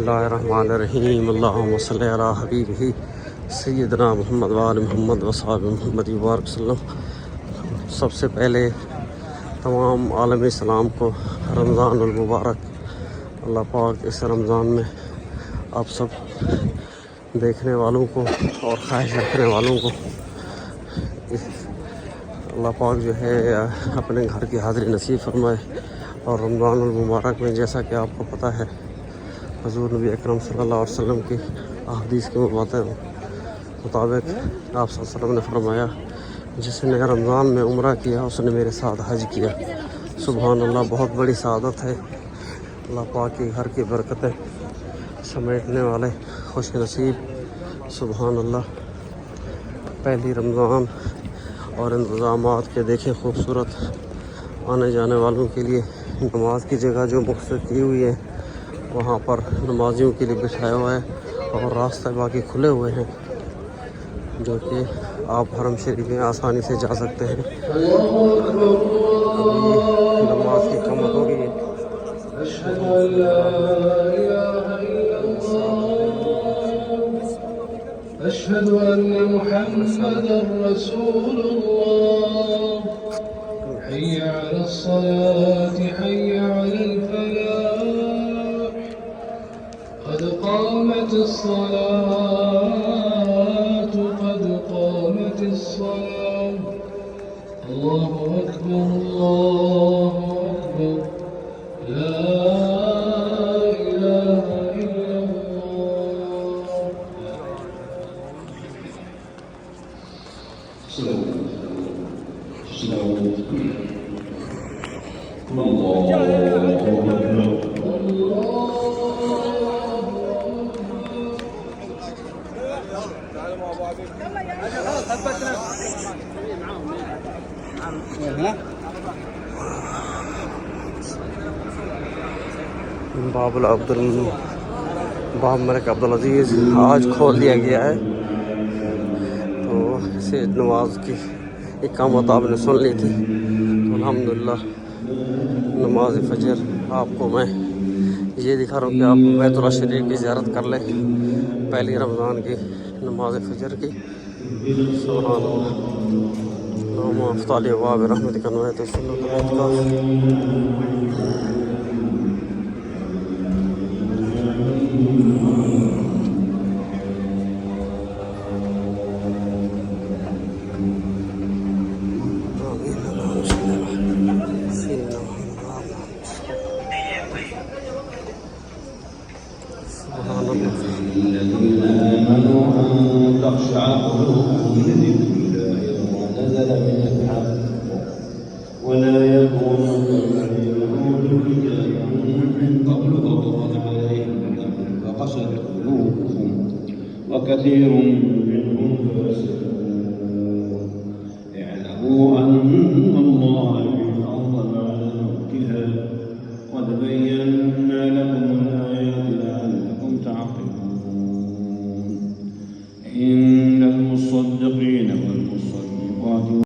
اللہ الرحمن الرحیم اللہم صلی علی حبیبہ سیدنا محمد وآل محمد وصحابہ محمد وبارک وسلم۔ سب سے پہلے تمام عالم اسلام کو رمضان المبارک۔ اللہ پاک اس رمضان میں آپ سب دیکھنے والوں کو اور خواہش رکھنے والوں کو اللہ پاک جو ہے اپنے گھر کی حاضری نصیب فرمائے۔ اور رمضان المبارک میں جیسا کہ آپ کو پتہ ہے حضور نبی اکرم صلی اللہ علیہ وسلم کی احادیث کے مطابق آپ صلی اللہ علیہ وسلم نے فرمایا، جس نے رمضان میں عمرہ کیا اس نے میرے ساتھ حج کیا۔ سبحان اللہ، بہت بڑی سعادت ہے۔ اللہ پاک کے گھر کی برکتیں سمیٹنے والے خوش نصیب، سبحان اللہ۔ پہلی رمضان اور انتظامات کے دیکھیں خوبصورت، آنے جانے والوں کے لیے نماز کی جگہ جو مختصر کی ہوئی ہے وہاں پر نمازیوں کے لیے بچھایا ہوا ہے، اور راستے باقی کھلے ہوئے ہیں جو کہ آپ حرم شریف میں آسانی سے جا سکتے ہیں۔ ابھی نماز کی اقامت ہو گئی ہے۔ أشهد أن محمدا رسول الله حي على الصلاة حي على الفلاح قد قامت الصلاة قد قامت الصلاة الله أكبر الله أكبر لا إله إلا الله باب ملک عبدالعزیز آج کھول دیا گیا ہے، تو اسے نماز کی اقامت آپ نے سن لی تھی۔ تو الحمدللہ نماز فجر آپ کو میں یہ دکھا رہا ہوں کہ آپ بیت اللہ شریف کی زیارت کر لیں پہلی رمضان کی نماز فجر کی۔ سبحان اللہ، اللہم افتح لی ابواب رحمتک ونویت سنت اعتکاف۔ الذين آمنوا أن تخشع قلوبهم لذكر الله وما نزل من الحق ولا يكونوا كالذين أوتوا الكتاب من قبل فطال عليهم الأمد فقست قلوبهم وكثير منهم فاسقون اعلموا أن